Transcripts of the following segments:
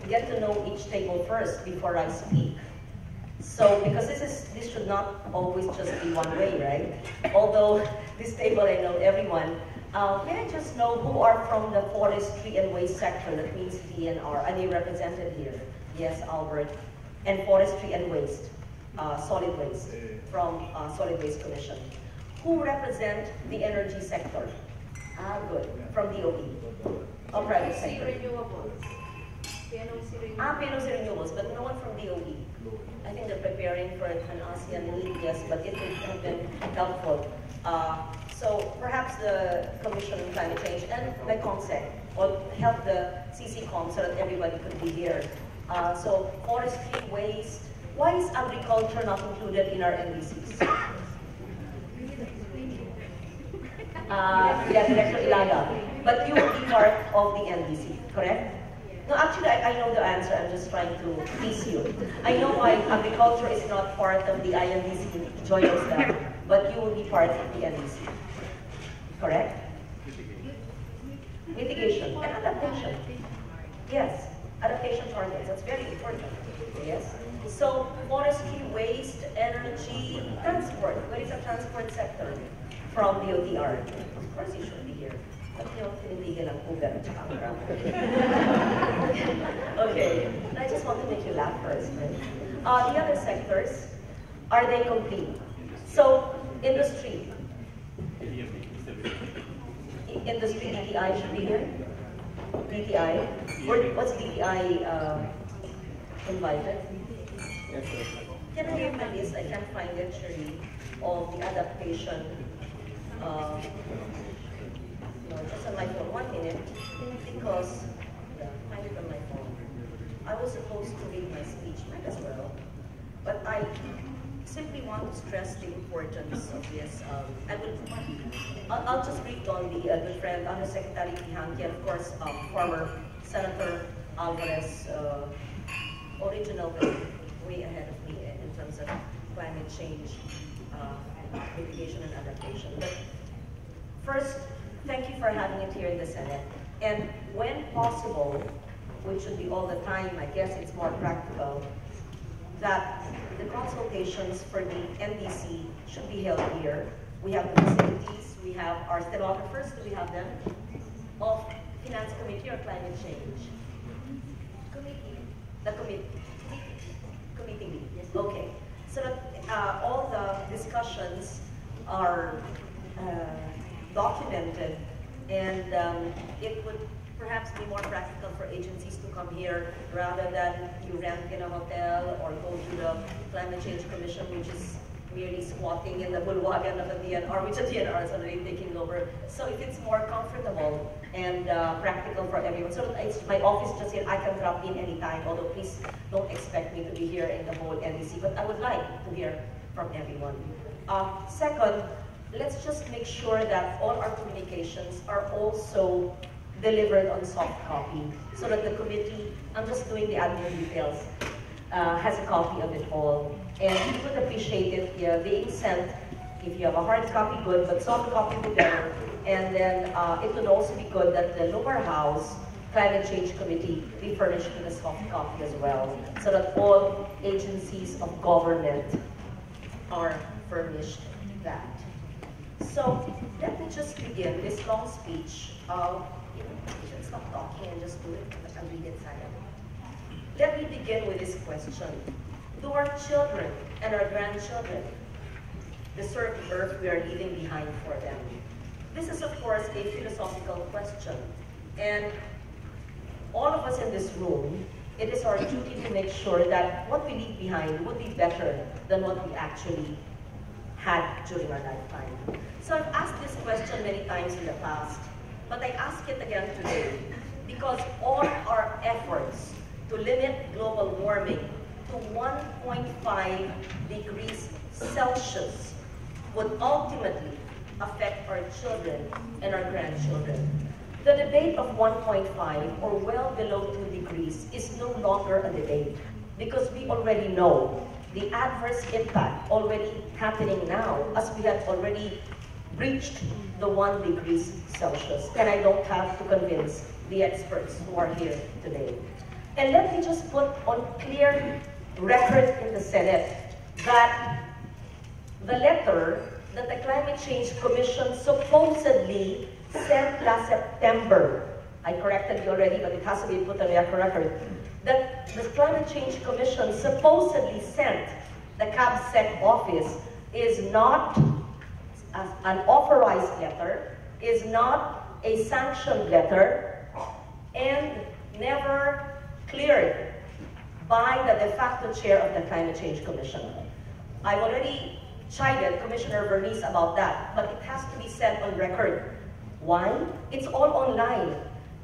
get to know each table first before I speak. So, because this should not always just be one way, right? Although this table I know everyone, may I just know who are from the forestry and waste sector? That means DNR. Are they represented here? Yes, Albert. And forestry and waste, solid waste, from Solid Waste Commission. Who represent the energy sector? Ah, good. From DOE. Or private sector. Renewables. PNOC Renewables, but no one from DOE. I think they're preparing for an ASEAN meet, yes, but it would have been helpful. So perhaps the Commission on Climate Change and the COMSEC will help the CCCOM so that everybody could be here. So forestry, waste. Why is agriculture not included in our NDCs? Yeah, Director Ilaga. But you will be part of the NDC, correct? No, actually, I know the answer. I'm just trying to tease you. I know why agriculture is not part of the INDC. Join us now. But you will be part of the NDC. Correct? Mitigation and adaptation. Yes, adaptation targets. That's very important. Yes. So, forestry, waste, energy, transport. Where is the transport sector? From the OTR. Of course, you should be here. Okay, I just want to make you laugh first. Right? The other sectors, are they complete? So, industry. Industry, DTI should be here. DTI. What's DTI invited? Can I have my list? I can't find it, Cherie, of the adaptation. No, just on my phone. 1 minute, because find it on my phone. I was supposed to read my speech, might as well, but I simply want to stress the importance of this. I'll just read on the good friend, Undersecretary Pihanki, and of course, former Senator Alvarez, original way ahead of me in terms of climate change, mitigation and adaptation. But first, thank you for having it here in the Senate. And when possible, which should be all the time, I guess it's more practical, that the consultations for the NDC should be held here. We have the facilities, we have our stenographers, do we have them? Of Finance Committee or Climate Change? Committee. The committee. Okay. So that all the discussions are documented, and it would perhaps be more practical for agencies to come here rather than you rent in a hotel or go to the Climate Change Commission, which is merely squatting in the bulwagan of the DNR, which the DNR is already taking over. So if it's more comfortable and practical for everyone, so it's my office just here, I can drop in anytime, although please don't expect me to be here in the whole NDC, but I would like to hear from everyone. Second, let's just make sure that all our communications are also delivered on soft copy so that the committee, I'm just doing the admin details, has a copy of it all. And we would appreciate it being sent, if you have a hard copy, good, but soft copy would be better. And then it would also be good that the lower house Climate Change Committee be furnished with a soft copy as well, so that all agencies of government are furnished that. So let me just begin this long speech. You should stop talking and just do it. I'll read it silently. Let me begin with this question. Do our children and our grandchildren deserve the earth we are leaving behind for them? This is, of course, a philosophical question. And all of us in this room, it is our duty to make sure that what we leave behind would be better than what we actually had during our lifetime. So I've asked this question many times in the past, but I ask it again today because all our efforts to limit global warming to 1.5 degrees Celsius would ultimately affect our children and our grandchildren. The debate of 1.5 or well below 2 degrees is no longer a debate because we already know the adverse impact already happening now as we have already breached the 1 degrees Celsius. And I don't have to convince the experts who are here today. And let me just put on clear record in the Senate that the letter that the Climate Change Commission supposedly sent last September, I corrected you already, but it has to be put on your record, that the Climate Change Commission supposedly sent the CABSEC office is not an authorized letter, is not a sanctioned letter, and never cleared by the de facto chair of the Climate Change Commission. I've already chided Commissioner Bernice about that, but it has to be said on record. Why? It's all online.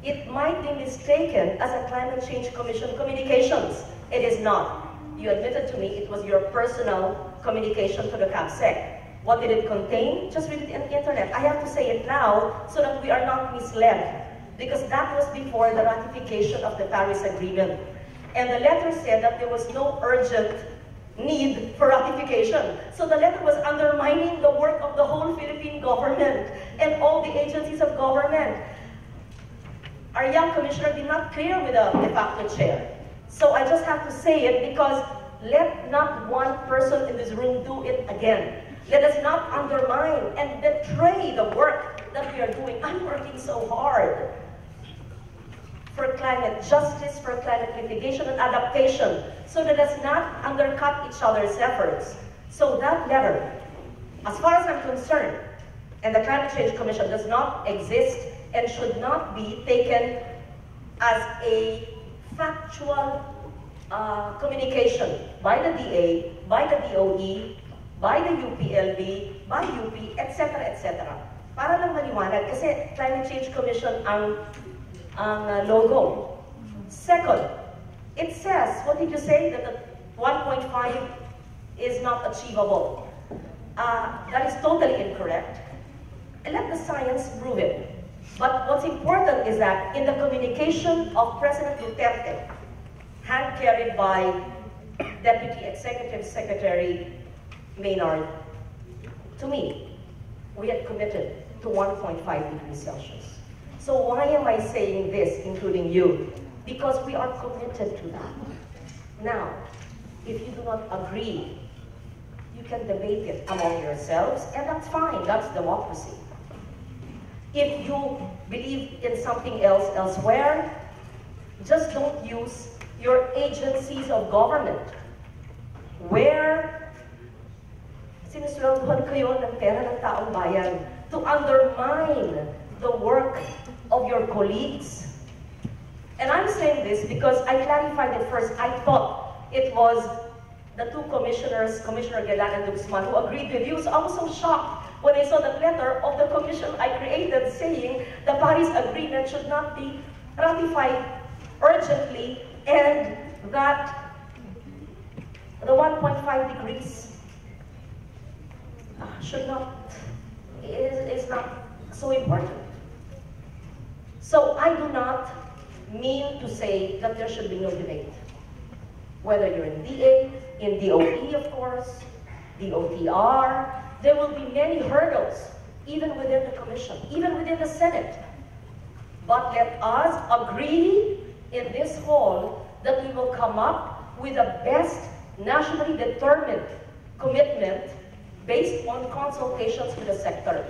It might be mistaken as a Climate Change Commission communications. It is not. You admitted to me it was your personal communication to the CABSEC. What did it contain? Just read it on the internet. I have to say it now so that we are not misled, because that was before the ratification of the Paris Agreement. And the letter said that there was no urgent need for ratification. So the letter was undermining the work of the whole Philippine government and all the agencies of government. Our young commissioner did not clear with the de facto chair. So I just have to say it, because let not one person in this room do it again. Let us not undermine and betray the work that we are doing. I'm working so hard for climate justice, for climate mitigation and adaptation, so let us not undercut each other's efforts. So that letter, as far as I'm concerned, and the Climate Change Commission does not exist and should not be taken as a factual communication by the DA, by the DOE, by the UPLB, by UP, etc., etc. Para lang maliwanag, kasi Climate Change Commission ang logo. Second, it says, what did you say? That the 1.5 is not achievable. That is totally incorrect. And let the science prove it. But what's important is that in the communication of President Duterte, hand-carried by Deputy Executive Secretary Maynard, to me, we had committed to 1.5 degrees Celsius. So why am I saying this, including you? Because we are committed to that. Now, if you do not agree, you can debate it among yourselves, and that's fine, that's democracy. If you believe in something else elsewhere, just don't use your agencies of government, where sinusweldohan kayo ng pera ng taong bayan, to undermine the work of your colleagues. And I'm saying this because I clarified it first. I thought it was the two commissioners, Commissioner Gelan and Guzman, who agreed with you. So I was so shocked when I saw the letter of the commission I created saying the Paris Agreement should not be ratified urgently and that the 1.5 degrees is not so important. So I do not mean to say that there should be no debate. Whether you're in DA, in DOE of course, DOTR, there will be many hurdles, even within the Commission, even within the Senate. But let us agree in this hall that we will come up with the best nationally determined commitment based on consultations with the sector.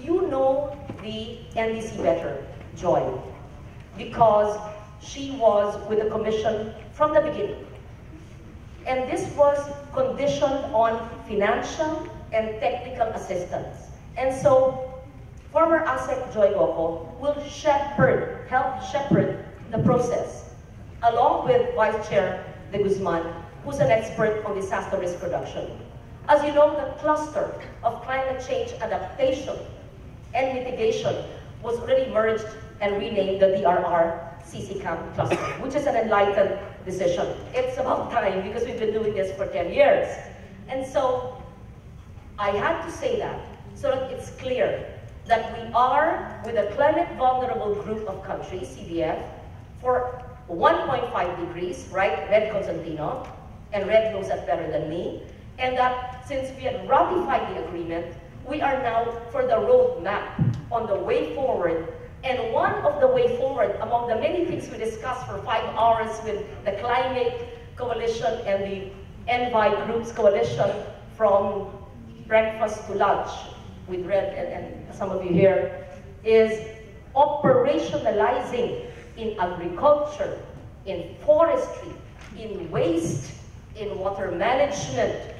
You know the NDC better, Joy, because she was with the Commission from the beginning. And this was conditioned on financial and technical assistance. And so, former ASEC Joy Goco will help shepherd the process, along with Vice Chair De Guzman, who's an expert on disaster risk reduction. As you know, the cluster of climate change adaptation and mitigation was already merged and renamed the DRR CCCAM cluster, which is an enlightened decision. It's about time because we've been doing this for 10 years. And so I had to say that so that it's clear that we are with a climate vulnerable group of countries, CVF, for 1.5 degrees, right? Red Constantino, and Red knows that better than me. And that since we had ratified the agreement, we are now for the roadmap on the way forward And one of the way forward, among the many things we discussed for 5 hours with the Climate Coalition and the Envi Groups Coalition, from breakfast to lunch with Red and some of you here, is operationalizing in agriculture, in forestry, in waste, in water management,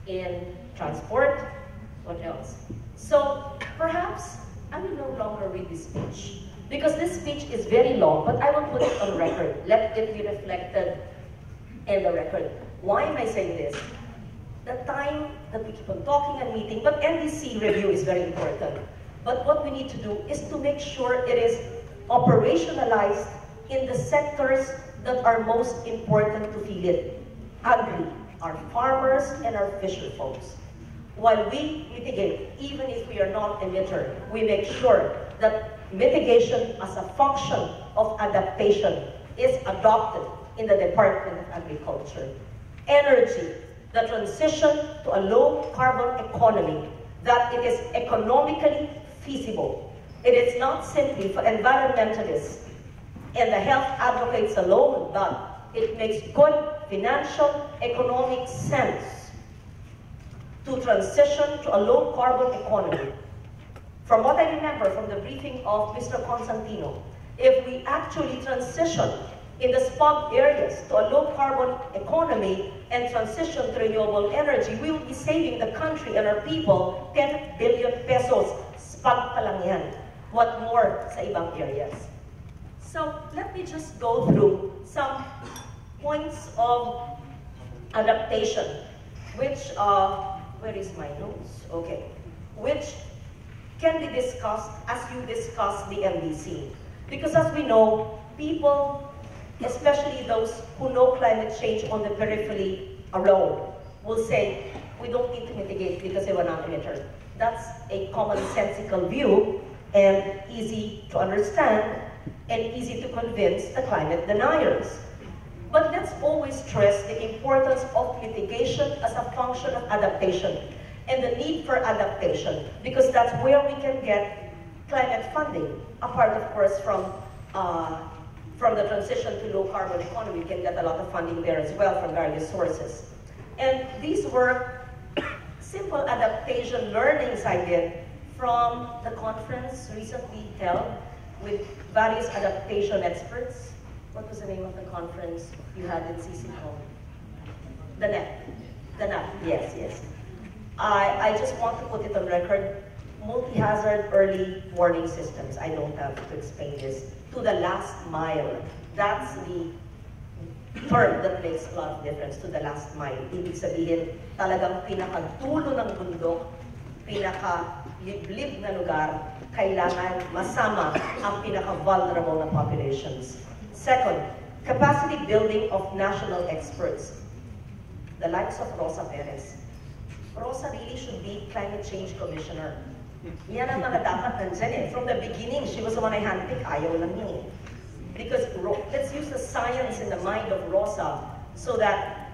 in transport, what else? So perhaps I will no longer read this speech, because this speech is very long, but I will put it on record. Let it be reflected in the record. Why am I saying this? The time that we keep on talking and meeting, but NDC review is very important. But what we need to do is to make sure it is operationalized in the sectors that are most important to feel it. Agri, our farmers and our fisher folks. While we mitigate, even if we are not emitter, we make sure that mitigation as a function of adaptation is adopted in the Department of Agriculture. Energy, the transition to a low-carbon economy, that it is economically feasible. It is not simply for environmentalists and the health advocates alone, but it makes good financial, economic sense to transition to a low-carbon economy. From what I remember from the briefing of Mr. Constantino, if we actually transition in the smog areas to a low-carbon economy and transition to renewable energy, we will be saving the country and our people 10 billion pesos. Spag pa lang yan. What more sa ibang areas? So let me just go through some points of adaptation, which, where is my notes? Okay. Which can be discussed as you discuss the MDC. Because as we know, people, especially those who know climate change on the periphery alone, will say, we don't need to mitigate because they were not emitter. That's a commonsensical view and easy to understand and easy to convince the climate deniers. But let's always stress the importance of mitigation as a function of adaptation and the need for adaptation, because that's where we can get climate funding, apart of course from the transition to low-carbon economy. We can get a lot of funding there as well from various sources. And these were simple adaptation learnings I did from the conference recently held with various adaptation experts. What was the name of the conference you had in CCCO? The NEP, yes, yes. I just want to put it on record, multi-hazard early warning systems. I don't have to explain this. To the last mile. That's the term that makes a lot of difference, to the last mile. Ibig sabihin, talagang pinakadulo ng bundok, pinaka-liblib na lugar, kailangan masama ang pinaka-vulnerable na populations. Second, capacity building of national experts. The likes of Rosa Perez. Rosa really should be climate change commissioner. Yan ang mga dapat nandyan eh. From the beginning, she was the one I handpicked. Ayaw lang niya eh. Because let's use the science in the mind of Rosa so that,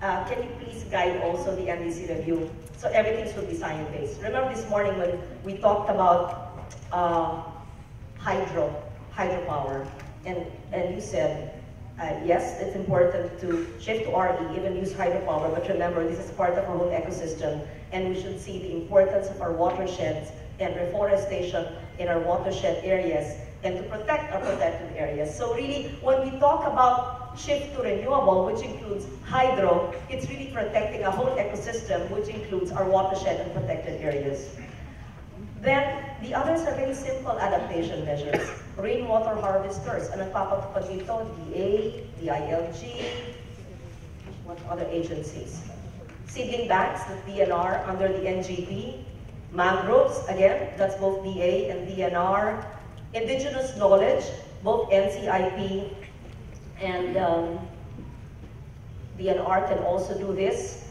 can you please guide also the MDC review? So everything should be science-based. Remember this morning when we talked about hydropower, and you said, yes, it's important to shift to RE, even use hydropower, but remember, this is part of our whole ecosystem, and we should see the importance of our watersheds and reforestation in our watershed areas, and to protect our protected areas. So really, when we talk about shift to renewable, which includes hydro, it's really protecting a whole ecosystem, which includes our watershed and protected areas. Then, the others are very simple adaptation measures. Rainwater harvesters, ang nagpapatupad dito, DA, DILG, what other agencies? Seedling banks, the DNR under the NGP. Mangroves, again, that's both DA and DNR. Indigenous knowledge, both NCIP and DNR can also do this.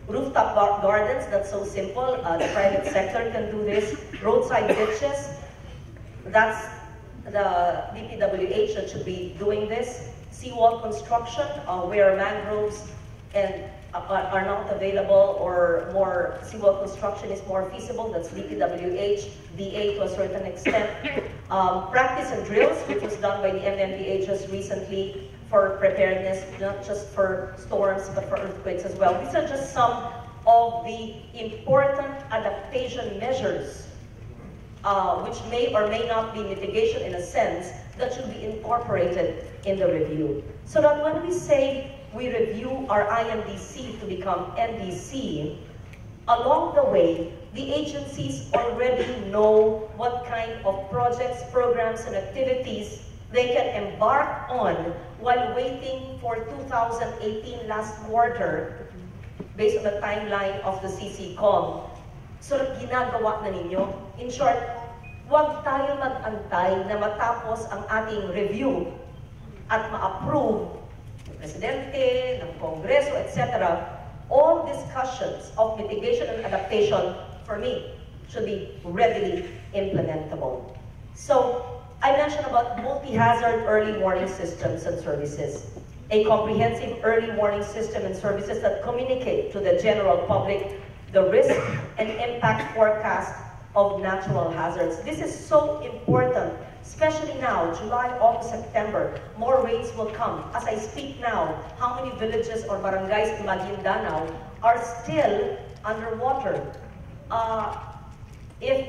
Rooftop gardens, that's so simple. The private sector can do this. Roadside ditches, that's the DPWH that should be doing this. Seawall construction, where mangroves and are not available or more seawall construction is more feasible. That's DPWH, DA to a certain extent. Practice and drills, which was done by the MMDA just recently for preparedness, not just for storms, but for earthquakes as well. These are just some of the important adaptation measures, which may or may not be mitigation in a sense, that should be incorporated in the review. So that when we say we review our INDC to become NDC, along the way, the agencies already know what kind of projects, programs, and activities they can embark on while waiting for 2018 last quarter, based on the timeline of the CCCOM. So ginagawa na ninyo. In short, huwag tayo mag-antay na matapos ang ating review at ma-approve ng Presidente, ng Kongreso, etc. All discussions of mitigation and adaptation, for me, should be readily implementable. So, I mentioned about multi-hazard early warning systems and services. A comprehensive early warning system and services that communicate to the general public the risk and impact forecast of natural hazards. This is so important, especially now, July, August, September. More rains will come. As I speak now, how many villages or barangays in Maguindanao are still underwater? If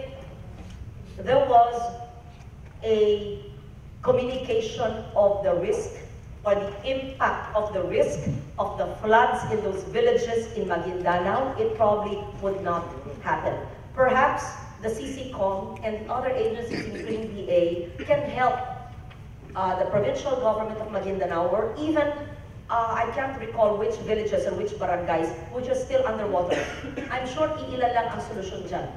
there was a communication of the risk or the impact of the risk of the floods in those villages in Maguindanao, it probably would not happen. Perhaps the CCCOM and other agencies including DA can help the provincial government of Maguindanao, or even, I can't recall which villages or which barangays, which are still underwater. I'm sure iilan lang ang solusyon dyan.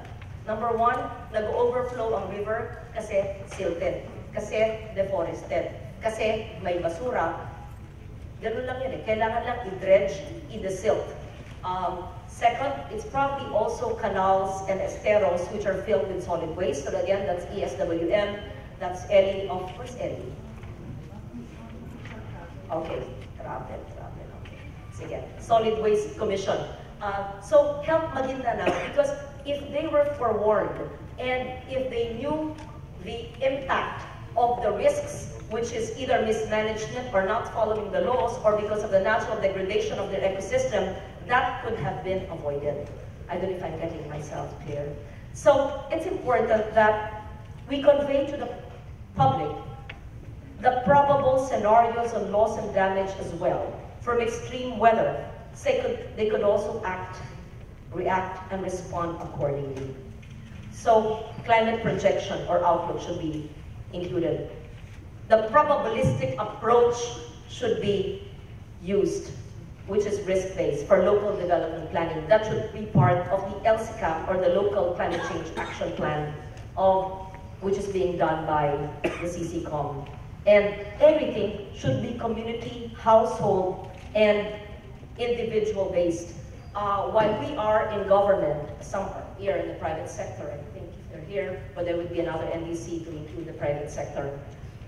Number one, nag-overflow ang river kasi silted, kasi deforested, kasi may basura. Ganun lang yun eh. Kailangan lang i-dredge, i-desilt. Second, it's probably also canals and esteros which are filled with solid waste. So again, that's ESWM, that's Ellie of, where's Ellie? Okay, travel, okay. Sige, Solid Waste Commission. So help Maguindanao, because if they were forewarned and if they knew the impact of the risks, which is either mismanagement or not following the laws, or because of the natural degradation of their ecosystem, that could have been avoided. I don't know if I'm getting myself clear. So it's important that we convey to the public the probable scenarios of loss and damage as well from extreme weather. So they could also react and respond accordingly. So climate projection or outlook should be included. The probabilistic approach should be used, which is risk-based for local development planning. That should be part of the LCCAP, or the Local Climate Change Action Plan, which is being done by the CCCOM. And everything should be community, household, and individual-based. While we are in government, some are here in the private sector, I think if they're here, but there would be another NDC to include the private sector.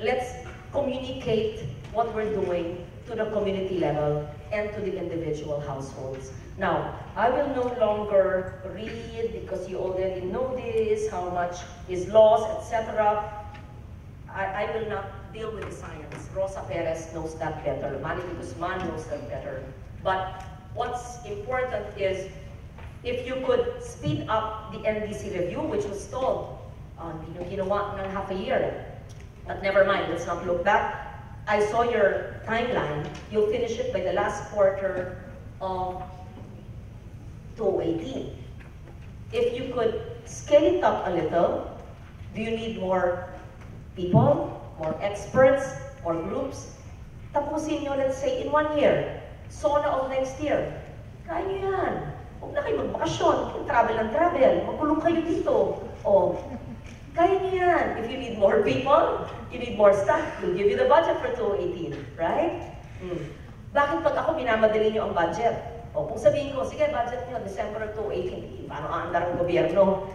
Let's communicate what we're doing to the community level and to the individual households. Now, I will no longer read, because you already know this, how much is lost, etc. I will not deal with the science. Rosa Perez knows that better. Manny Guzman knows that better. But what's important is, if you could speed up the NDC review, which was stalled, ginawa ng half a year. But never mind, let's not look back. I saw your timeline. You'll finish it by the last quarter of 2018. If you could scale it up a little, do you need more people, more experts, more groups? Tapusin nyo, let's say, in 1 year. SONA of next year. Kaya nyo yan. Huwag na kayo magbakasyon. Travel and travel. Magulong kayo dito. O, kaya nyo yan. If you need more people, you need more staff, we'll give you the budget for 2018. Right? Bakit pag ako minamadali nyo ang budget? O, kung sabihin ko, sige, budget nyo, December 2018, paano aandar ang gobyerno?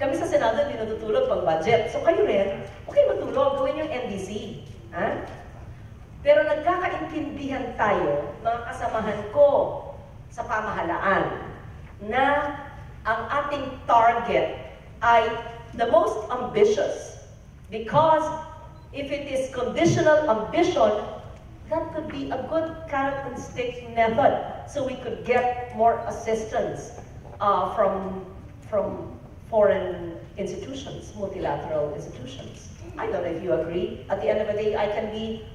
Kami sa Senado, hindi natutulog pag budget. So kayo rin, okay matulog, gawin yung NDC. Ha? Pero nagkakaintindihan tayo, mga kasamahan ko, sa pamahalaan na ang ating target ay the most ambitious, because if it is conditional ambition, that could be a good carrot and stick method, so we could get more assistance from foreign institutions, multilateral institutions. I don't know if you agree. At the end of the day, I can be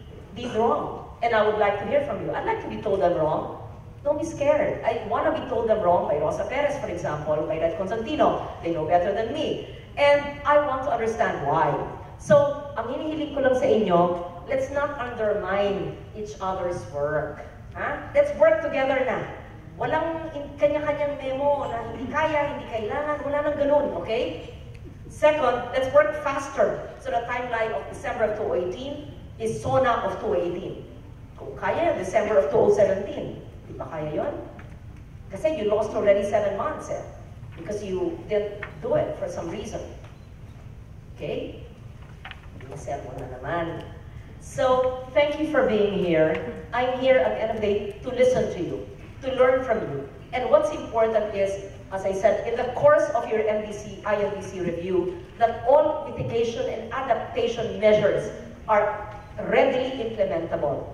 wrong, and I would like to hear from you. I'd like to be told I'm wrong. Don't be scared. I want to be told I'm wrong by Rosa Perez, for example, by Red Constantino. They know better than me. And I want to understand why. So, ang hinihiling ko lang sa inyo, let's not undermine each other's work. Let's work together na. Walang kanya-kanyang memo na hindi kaya, hindi kailangan, wala nang ganun, okay? Second, let's work faster. So the timeline of December of 2018 is SONA of 2018. Kung kaya, December of 2017. Di ba kaya yun? Kasi you lost already 7 months because you didn't do it for some reason. Okay? Masermo na naman. So, thank you for being here. I'm here at the end of the day to listen to you, to learn from you. And what's important is, as I said, in the course of your INDC review, that all mitigation and adaptation measures are readily implementable.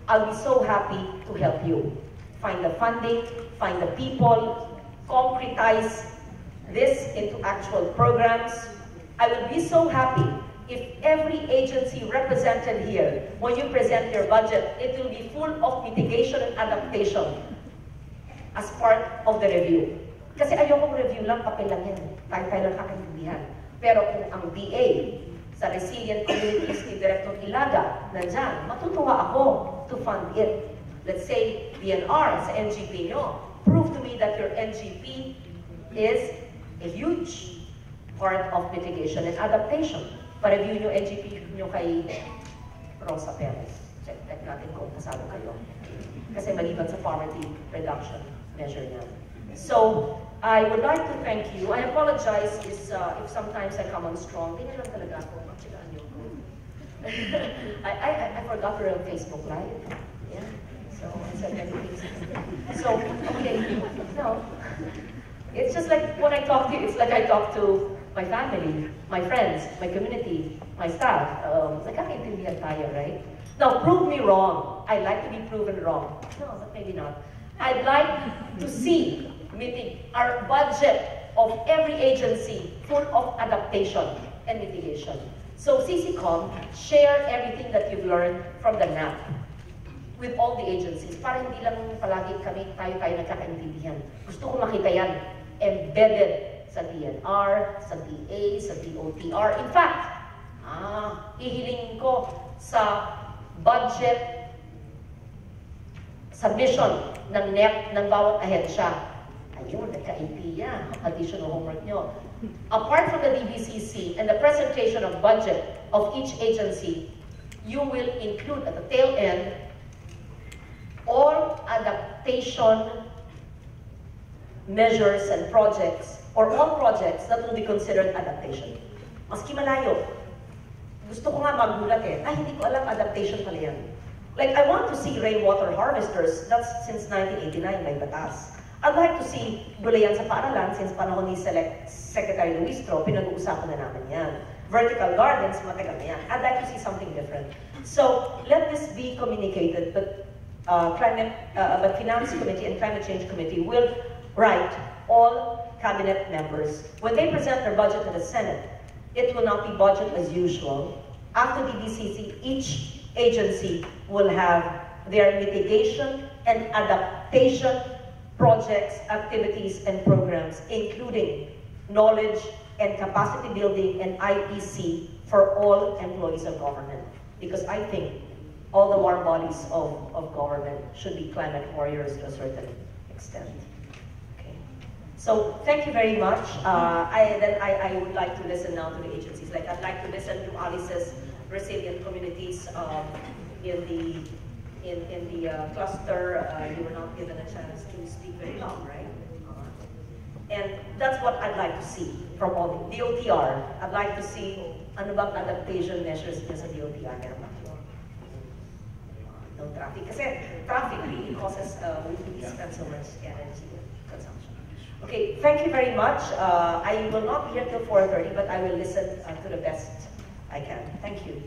I'll be so happy to help you. Find the funding, find the people, concretize this into actual programs. I will be so happy if every agency represented here, when you present your budget, it will be full of mitigation and adaptation as part of the review. Kasi ayokong review lang, papel lang yan. Tayo lang kakaintindihan. Pero kung ang DA sa Resilient Communities ni Director Ilaga nandyan, matutuwa ako to fund it. Let's say, DNR sa NGP nyo, prove to me that your NGP is a huge part of mitigation and adaptation. Pa-review nyo NGP nyo kay Rosa Perez. Check natin kung kasama kayo. Kasi maliban sa poverty reduction measure niya. So, I would like to thank you. I apologize if sometimes I come on strong. Hindi lang talaga ako. I forgot to run Facebook Live. Yeah. So, I said many things. So, okay. No. It's just like when I talk to you, it's like I talk to my family, my friends, my community, my staff. Nagkakaintindihan tayo, right? Now, prove me wrong. I'd like to be proven wrong. No, maybe not. I'd like to see our budget of every agency full of adaptation and mitigation. So, CCCOM, share everything that you've learned from the NAP with all the agencies, para hindi lang palagi tayo nagkakaintindihan. Gusto ko makita yan embedded sa DNR, sa DA, sa DOTR. In fact, ihilingin ko sa budget submission ng NEP ng bawat ahensya. Ayun, nagka-idea, additional homework nyo. Apart from the DBCC and the presentation of budget of each agency, you will include at the tail end all adaptation measures and projects, or all projects that will be considered adaptation. Maski malayo. Gusto ko nga magulat hindi ko alam adaptation pala yan. Like, I want to see rainwater harvesters, that's since 1989 by batas. I'd like to see gulayan sa paaralan, since panahon ni Secretary Luistro, pinag-uusapan na namin yan. Vertical gardens, matagal na yan. I'd like to see something different. So, let this be communicated, but Finance Committee and Climate Change Committee will write all cabinet members. When they present their budget to the Senate, it will not be budget as usual. After DBCC, each agency will have their mitigation and adaptation projects, activities, and programs, including knowledge and capacity building and IEC for all employees of government. Because I think all the warm bodies of government should be climate warriors to a certain extent. Okay. So thank you very much. I would like to listen now to the agencies. Like, I'd like to listen to Alice's resilient communities in the cluster. You were not given a chance to speak very long, right? And that's what I'd like to see from all the DOTR. I'd like to see ano bang adaptation measures niya sa DOTR. No traffic. Kasi traffic really causes we spend so much energy consumption. Okay, thank you very much. I will not be here till 4:30, but I will listen to the best I can. Thank you.